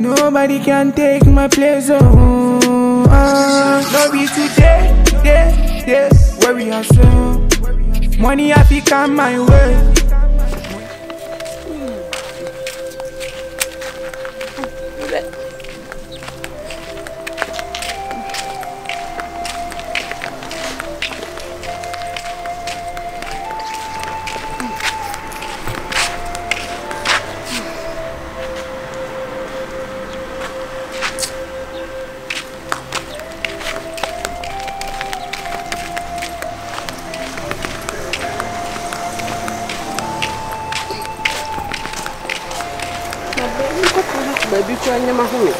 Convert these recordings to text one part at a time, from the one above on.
Nobody can take my place, oh. No be today, where we are so. Money have to come my way. Baby, trying to make me.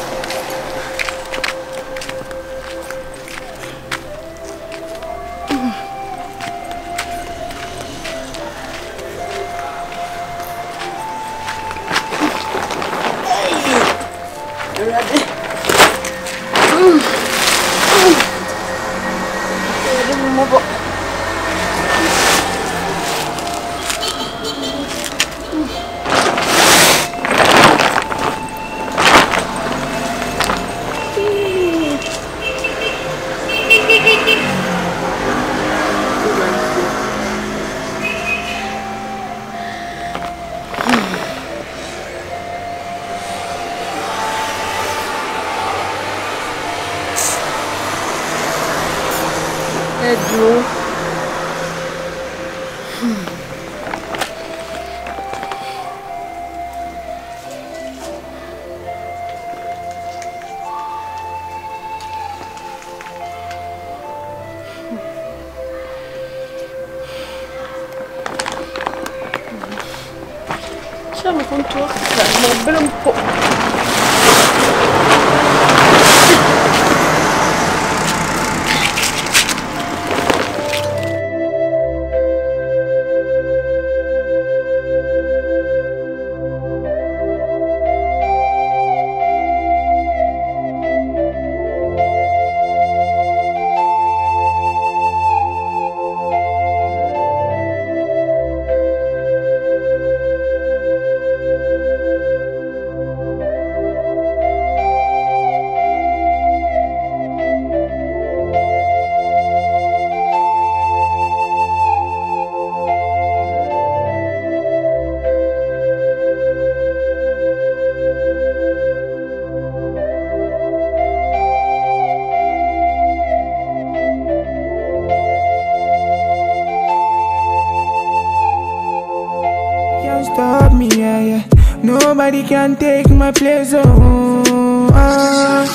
Stop me, yeah. Nobody can take my place, oh.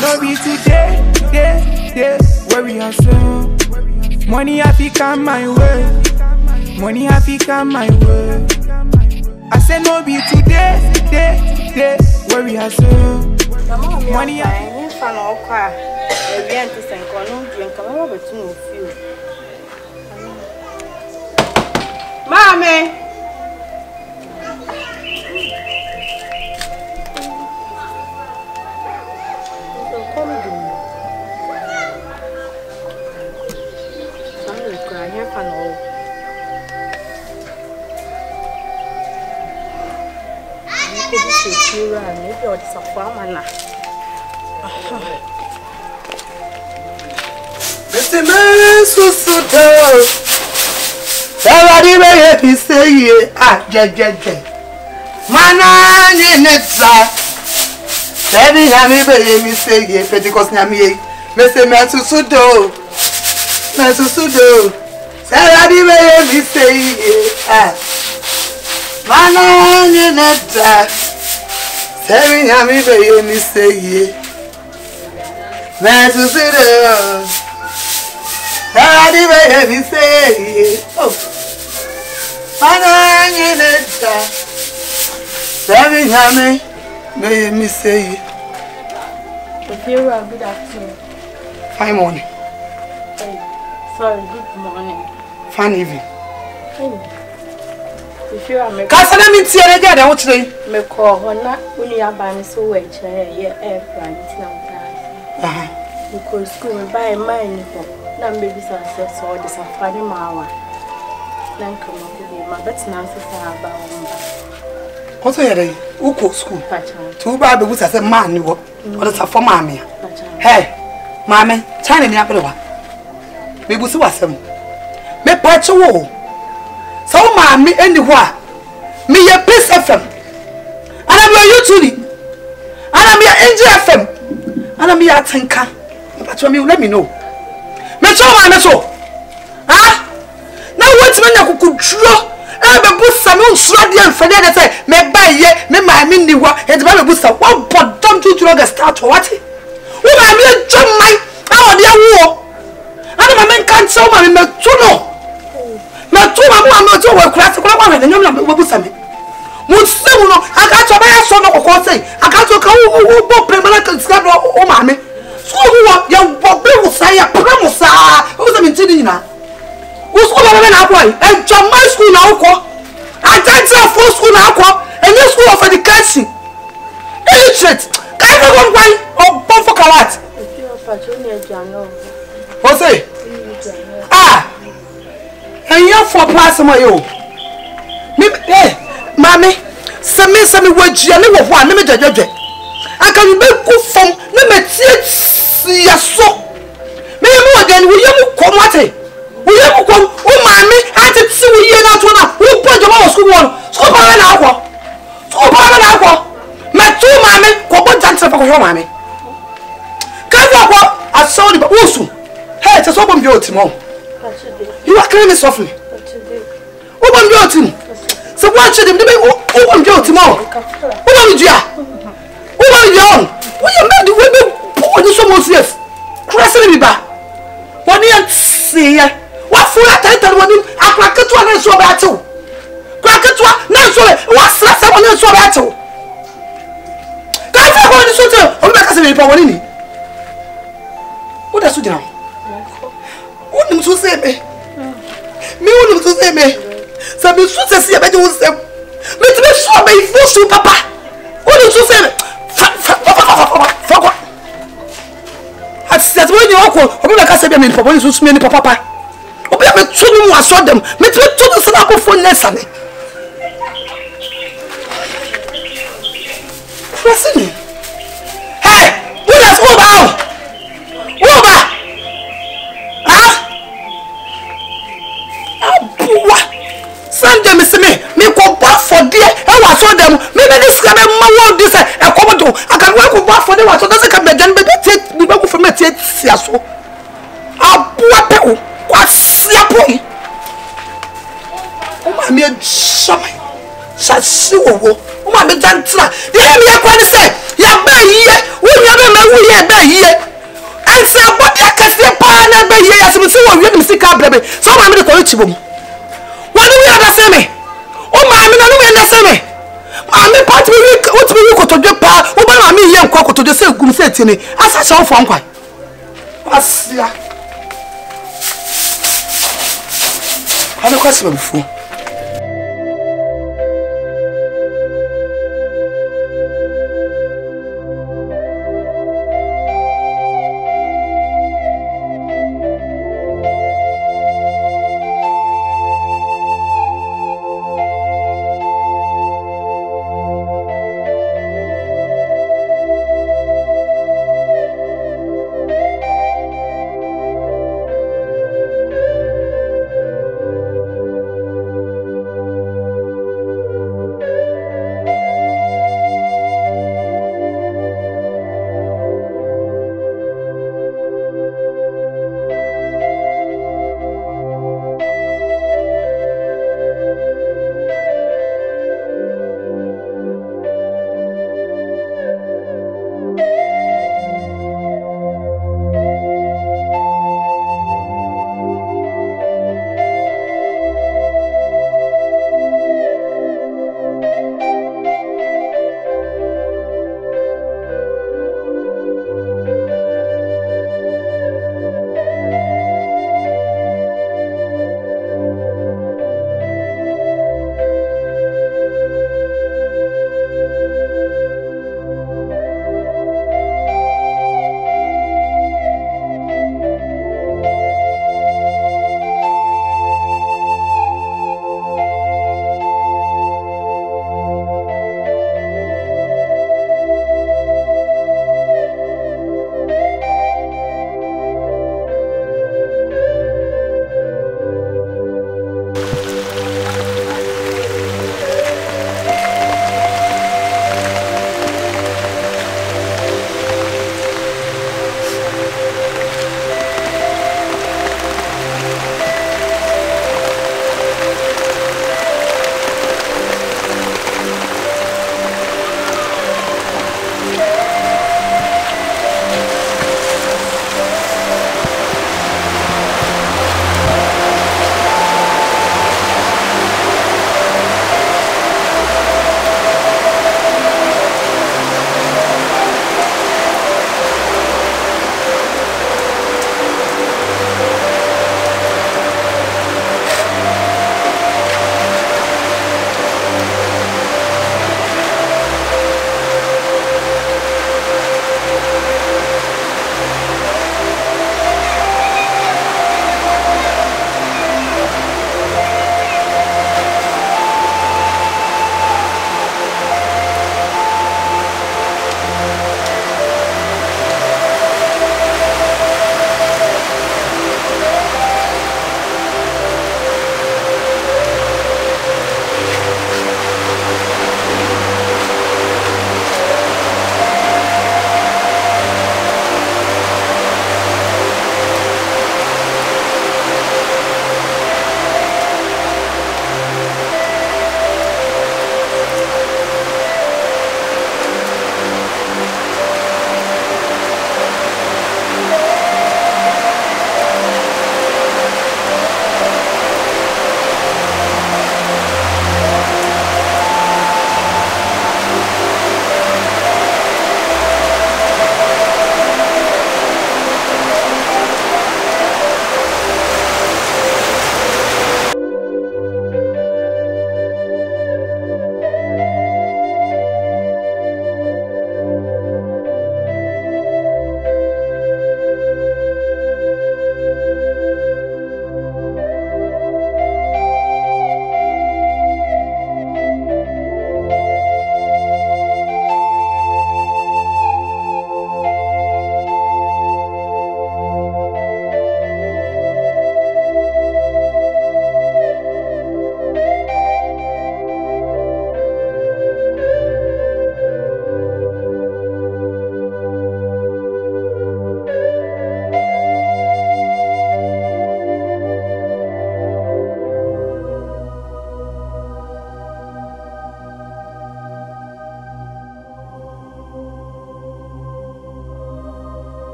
No be today, where we are so. Money have to come my way. Money have to come my way. I said no be today, where we are so. Money have to come my way. Mommy. Maybe or disappointment. Mr. Man, so dull. Somebody may be saying, Mana, Yenetza. Baby, I may be saying, Pentecost Nami, Mr. Man, so dull. Somebody may be saying, Mana, Yenetza. Tell me, baby, me say ye. Man to sit down. Daddy, baby, say ye. Oh, man, you let that. Tell me, baby, say ye. If you are good afternoon. Fine morning. Sorry, good morning. Fine evening. If you are making Castle, me see you again. I want to me call her not when you are buying so much air plant now. Because school buy mine for now baby success or this funny mawa. Then come up with my bet now about What's your Uko school? Two Bible as a man, you what is a for mammy? Hey, mammy, China near Peru. We will see what's them. Me patch a wall. So, mammy, anywhere. Me a piece FM. And I'm your YouTube. And I'm your NGFM. And I'm your Tinker. But you let me know. Me show my show. Ah? Now what's when you could draw? I be busa me unsradi and fede dey say me buy ye me my me niwa and be busa what but don't you get start what who my me jam my how dey wo and my men can't tell my me to no me to ma me to we class ko wa me nyom na be busa me mo se no aka to ba so no ko say aka to ka wo bo premier kan ska do o ma me so wo ya bo be wo say ya pramusa o se me ntini na school na boy and my school na uko attention for school na uko and this school of education illiterate can you go why or born for kalat what's it and you for plus my yo me mommy send me word you no one me jejeje I can be good from me tie ya so me mo again we you come what we have come, oh, mammy, I did see we hear that one. Who put your mouth school one? School by an hour. School by an hour. My two mammy, go on dancer for your mammy. Can't you walk? I saw the Usu. Hey, it's open your team. You are cleaning softly. Open your team. So, what should him do? Open your team. Open your open your own. What you made the women pour the so much yes. Crossing me back. What do you see? What for that title when you a cracketwa na so battle? Cracketwa na so what stress on na so battle? Can you go this hotel? O make us be power ni. What does you now? What nim so say me? Me what nim so say me? So me so say e be do say. Me to be sure be force you papa. What nim so say me? Fuck. That's when you walk. O make us be me power ni so me ni papa. Obi me tunu mu aso dem me tunu tunu se na akofo nesa ne Pressing hey who does over Abua Sunday me se me ko ba for there e wa so dem me this ka be ma wo this e ko do aka we ko ba for there wa so that's ka be dan be take me ba ko for me take sia so abua pe o what's your point? Oh, my summer. Such oh, my dancer. The enemy are say, ya be here, we never know we are here. And say, what ya can see a pan and be here as we see what we see car baby. So I'm going to call it. What do we understand? Oh, my, I don't understand. I'm a part of it. What we go to the power. Oh, my, I'm here to the same good set in it. As I saw from quite. What's ya? I don't question before.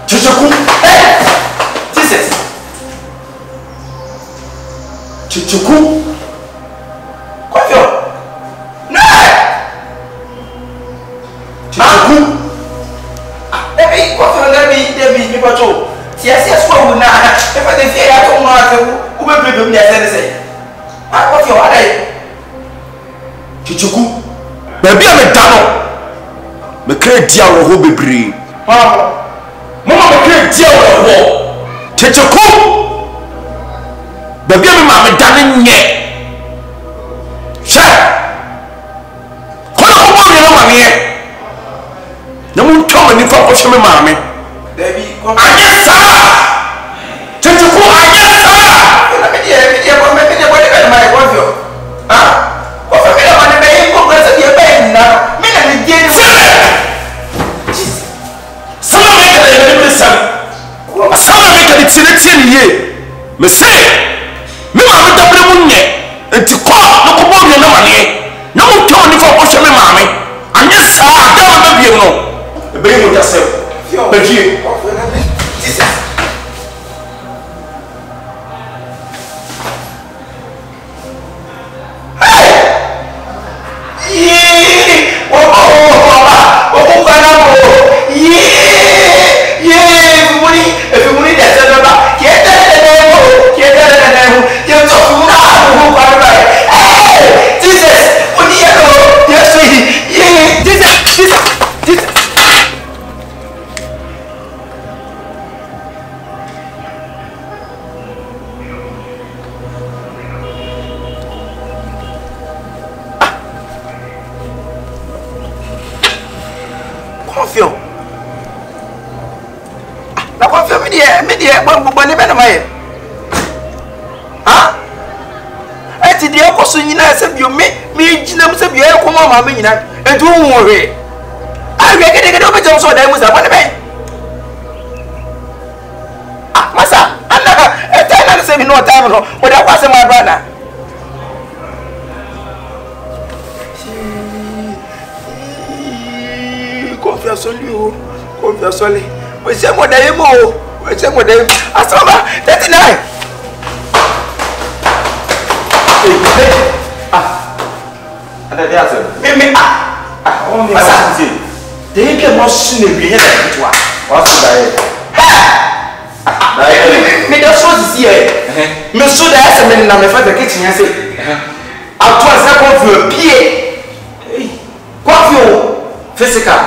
Kyekyeku. Jesus. Kyekyeku. Confion. No. Kyekyeku. Debi Confion debi mi bato. Si so na e fa de fie ya to mo ase wo be bebe mi ase ne se. Ah Confion adai. Kyekyeku. Baby a me da no. Me kra dia wo ho bebre. Mama me kra dia wo ho. Kyekyeku. Baby a me ma me da ne nye. Sha. Kono ko mo no ma me. Na mo ntwa ni fa ko hwe me ma me. Debi Anyesa. Kyekyeku anyesa. na me dia ko me dia ko de ma Confion. Ah. Confion me ma ne be ko presa dia be na. Me na me dia ni. Sama me ka de me sam. Sama me ka de tie ni ye. Me say me ma me dabre mu nye. Enti ko no ko bo na ma ne. Na mo ntwa ni fa ko hwe me ma me. Anyesa da ma ba biem no. E be mo tasem. Bejie. Jesus. Confion. Na Confion me dia boni be na mai. Ha? Eti dia ko so nyina se bio me gina mu se bio e ko ma me nyina. Edu hu hwe. Ah we gede o be jam so dai mu sa boni be. Ah masa, anna eta na se mi no time no. O da kwa se ma bra na. Confion soli. We say mo dai mo. We say mo dai. Asaba 39. Ada dia se. Me O mi ma si. Dey ke mo su na wie nya to a. Wa su dai. Me da so si e. Me so da ase me na me fa the kitchen ya se. Ato ase Confion pie. Confion physical.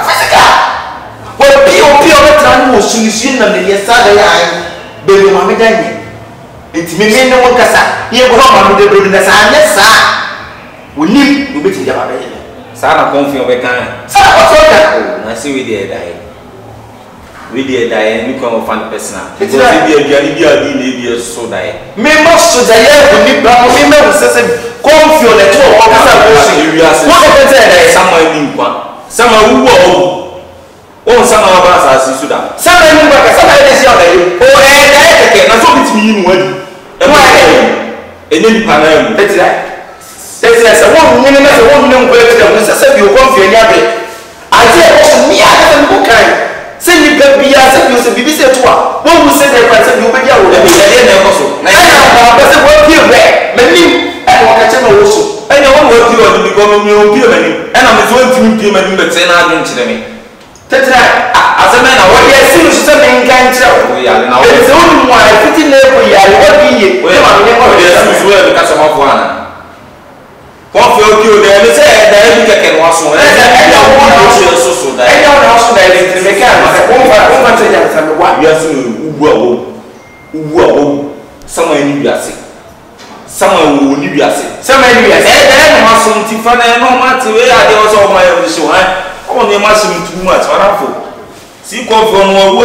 Well, pio betra no susu na me yesa da ya be me ma me dan enti me ne won kasa ye go ma me de bro na sa anya sa wonim no beti ja ba be Sa na Confion be kan. sa o so da Na si we dey die. We dey die ni ko fan personal. It's Because right. bi aduani bi adi na bi so die. me mo so da ye go ni bra mo me me se Confion le to o kasa go so wo de te da Sama ni nkwa. Sama wu o. O sama ba sa si suda. sa na ni bra kasa na ye si o da ye O da keke na so bitimi yi mu adi. E ma enye ni pa na mu. that's right say won ni na say won ni nko e da mo se bi o Confion ni abe aje o so mi aka ni ko kan se ni ba bia se bi o se bibi se to a won mu se da kwa se bi o be dia wo E bi ya na ko so. na ya ba se wo pi re mani e mo ka che no wo so Enye won wo ti o di ko mi o pi mani. E na me so ntimi pi mani be tse na adun kire me. tetra Aseme na wo ye si no se me nkan kire o ya na wo. e se won mu a fiti na ko ya le wo bi ye O ya ma me ko de su so e ka so ma fo ana. Confion ki o de me se da e bi keke no aso. E ya wo na o so so da. e ya na so da ile me kan ma ko fa te ja sa me wa Wi aso ubu a wo. Sama ni bi ase. Sama wo ni bi ase. se me ni ya E da no aso nti fa na no ma ti we ade o so ma e so ha. O ni ma sim too much ora fo. Si Confion no wo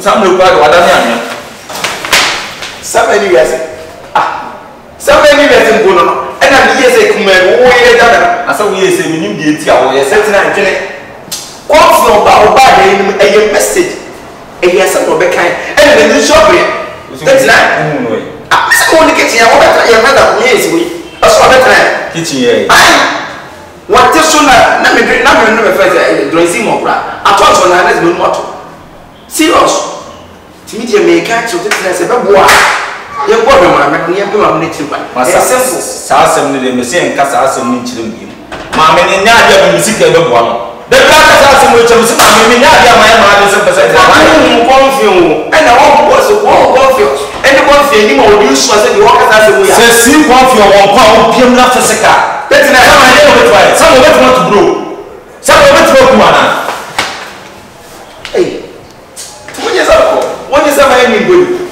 sa me kwa da wadani anya. se me ni ya se se me ni ya se mbono no e na ni ye se kuma wo ye da na Asa wo ye se mi nim bi enti a wo ye se. tetra ntene Confion ba o ba de ni e ye message e ye se no be kan e na ni so be tetra no e. se mo ni kitchen ya wo betra ye na da ko ye si we aso betra Kitchen ye. ai what is so na me no me fa dronzi mo bra ato so na na me no ato Serious. Timidly make catch of the class of a boy. You're born, I'm near to my simple. Sassam, the Messiah, and Cassam in Chilum. Mamma, and Nadia, music of one. The Cassam, which was Nadia, my mother's a percent. Confion, and I was a war Confion. And the Confion, you will use was the walk as we are. See Confion, one pound, Pim Nafasaka. That's not how I know it. Some of it want to grow. Some of it want to. Hey, what is somebody good?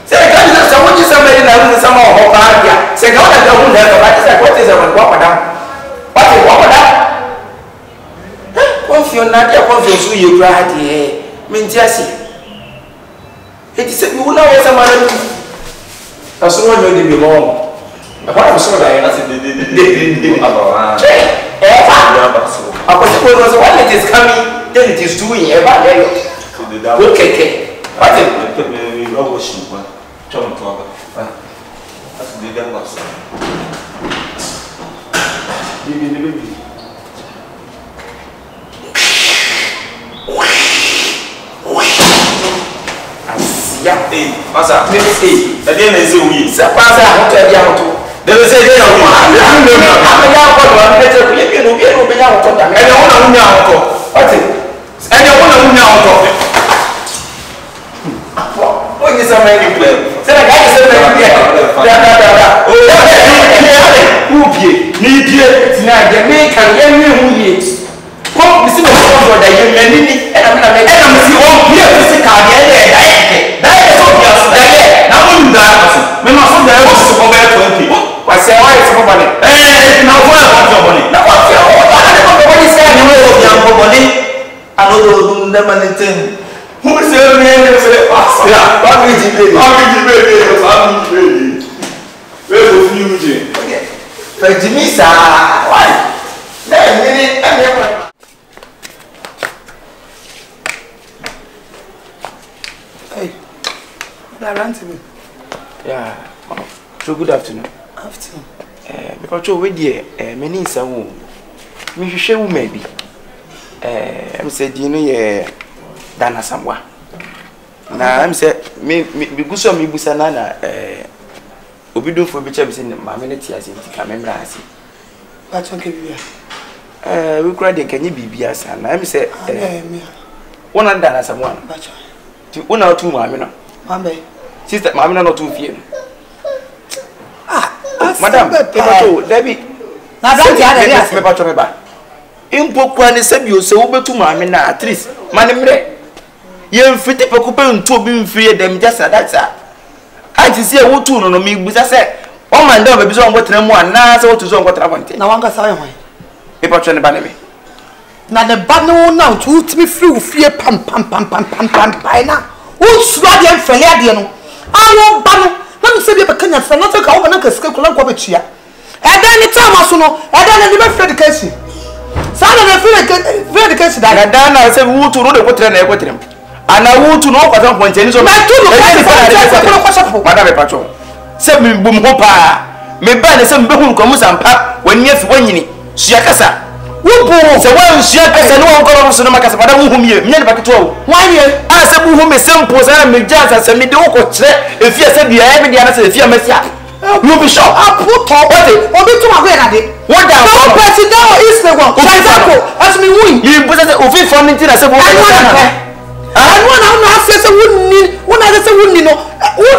Say, I can't someone is somebody that is somehow hot bad. Say, God, I don't have what is a walk down. What is walk down? Confion, not your confion, so you cried here. Mintiasi. It is a woman or somebody. That's the one you did belong. What I'm sorry, I did. When it is coming, then it is doing ever. Okay. What is it? John Talker. That's the devil. Baby. Yeah, Massa, let me see. The name is we. Sapasa, what are you out to? They will say, they are one. I'm a young one, better be able to be out of them. And I want to know uncle. What's it? And I want to know uncle. What is a man you play? Say, I got to say, come, see what that you and I'm going to see all here to see car. That is so just there. Now, we must have over 20. I say, why is somebody? Now, what about your money? Now, what's your money? Saying, you know, your money. I know them anything. Who is your name? Where was you? Okay. Thank you, sir. Why? Hey, yeah. So good afternoon. Afternoon. Because you with you, many is a woman. Me show maybe. I'm said you know ye Dana somewhere. Now I'm said me because me busanana obido for bicha bisin ma me ti ase ti ka me mra ase. What you give you? We cried can you be biasa na I'm say one and Dana someone. To one or two mamma. Mamma. Sister mamma not too fear. Madam, Debbie. Now don't get me about your back. Impo kwani sebio se wobetu maame na at least manemre ye mfiti pekupe ntu obi mfie dem just that I just say wotu no me busa se o man dem be so ngotena mu ana se wotu so ngotena bonte na wanga sawe hwan e pa twene ba ne me na de ba no na to utimi free fie pam na wo sura de mfele ade no awo ba no na me se bi be kanya fa na ka wo na ka sika kula ko be tua e dan ni time aso no e dan ni be free education sana na free education da na se wutu no de kotre na e kotrem ana wutu no kwatan kwanteni so metu no kwa madam e patcho se me bum ho pa me ba ne se me hu ko musampa wani afi wanyini sua kasa wubu se wan sua kasa no won ko so no makasa madam hu mie me ne baketo wo wanye a se bu hu me sempo sana me jansa se me de wo ko kire efia se bia e me dia na se efia masia you be sure put up obi to ma go na de what da no president is the one as me win you put say ofi for ninti na se bo I want to say wunni una say wunni no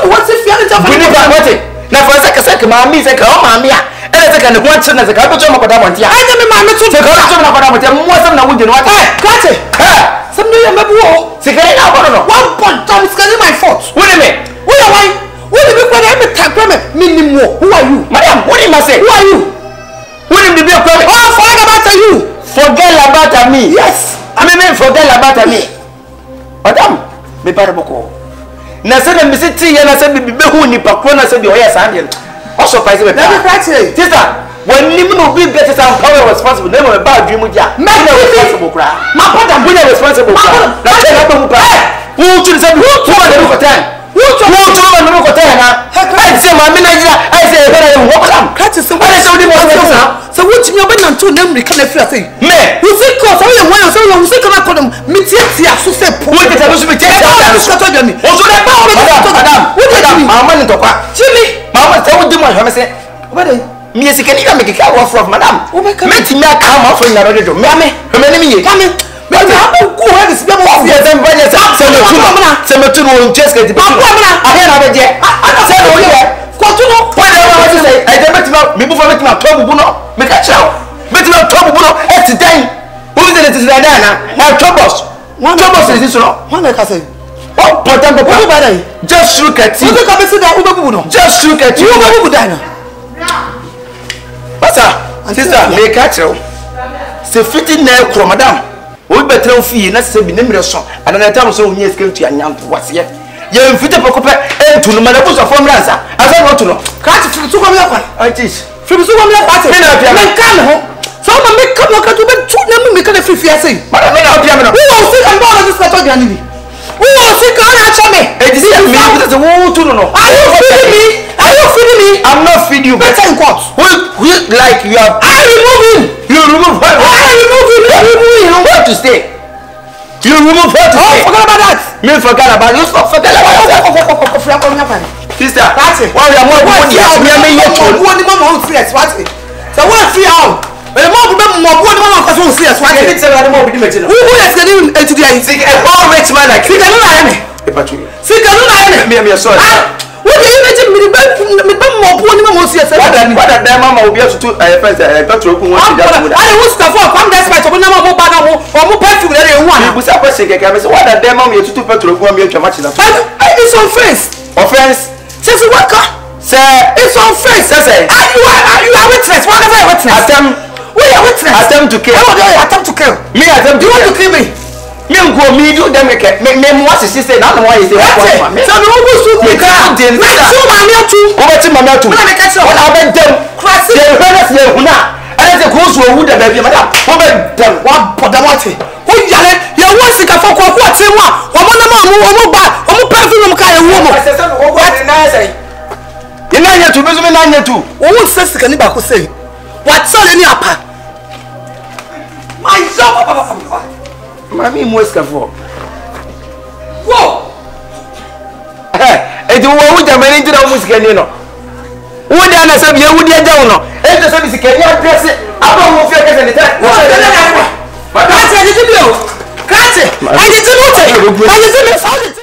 what if you are just wunni ba what na for say mami say ka o mami a ele say ka ne ho na say ka be to ma koda montia I say me mami to say ka to na koda montia mo say na wunni no what kache some no me bu say ka na ko no one point time is my fault wunni me wunni why wunni be ko na me takwa me minimo who are you madam wunni ma say who are you wunni be ko oh forget about you forget about me yes I mean forget about me madam me paraboko na se na misiti ya na se be hu ni pakro na se bi oya sande o surprise me pa sister when nim no be better than power responsible na me ba adwi mu dia me responsible kra ma padam bu responsible kra na se na be mu pa hu tu se hu tu ma de ko tan hu tu ma no ko tan na ai se ma me na jira ai se e fere hu ko kam ka ti se ai se odi mo se wuti mi oba nanto na mrika na fira sei me hu se ko so ye wan so ye hu se ko na ko mi tie tie aso se po Mama, Jimmy, Mama, tell me, Mama, say, what me as a can even make a car from Madame. Let me come off in the radio. Mammy, her enemy, coming. But I have who has the most of them by the cemetery, just get the I have it yet. I don't say, oh, yeah. Continue. Whatever I say, I never know. Me before making my trouble, make a shout. Make my trouble at the time. Who is it? Is Diana? Have troubles. One troubles is this one. One like I say. Oh, but just look at you. Just look at you. What's up? Sister, make a show. C'est fitting now, madame. We better fee, not say, be nameless song. And I tell so near skill to a young what's yet. You're fit up a couple and to the Malabus of Formlanza. As I want to know. Can't you to come up? I teach. From so many parties, I can't. Someone make come look at you, but two never make a free fiancé. But I mean, who will sit and bother this letter, Yanni? Who will sit on at me? It is a wound to know. Are you feeding me? Are you feeding me? I'm not feeding you. Better in court. Who like you are? I remove him. You remove what? I remove him. You remove him. Where to stay? You remove what to stay? Forget about that. Me forget about it. You stop forget about it. Sister, that's it. Why are you more? Yes, we are making your one more serious. What's it? The one free out. The more one person serious. Why did say the more we do? Who is getting into the all rich man like you? See, I'm sorry. What do you imagine me? What a damn mama will be able to do a first petrol. I was the four. Come that's my top number more banner or more perfume than you want. It was a person. What a damn mama you to petrol. It's on face. Offense. Says a worker. Sir, it's on face. Say, you are witness. What am I witness? We are witness. Attempt to kill. Attempt to kill. Me attempt. Do you want to kill me? Me go me do them make me what is sister now why is it? So me go shoot me car. Me shoot my me too. Over to my too. When I catch up. When I bet them. Crash. They realize they una. And they go so wood baby madam. Over them. What for them what? Who yale? You want sika for ko what say wa? Omo na ma omo ba. Omo perfume mo ka e wo mo. What na say? You know you to be so me na nya too. Owo say sika ni ba ko say. What say ni apa? My job. Mami mweska for. Whoa! Eti wo wuja mani ntina musika ni no. Wudi ana sabi ye wudi aja uno. Eti sabi sika ni address aba mo fi akese ni ta. Wo se na na. Kati ajiji bi o. Kati. Ajiji mo te.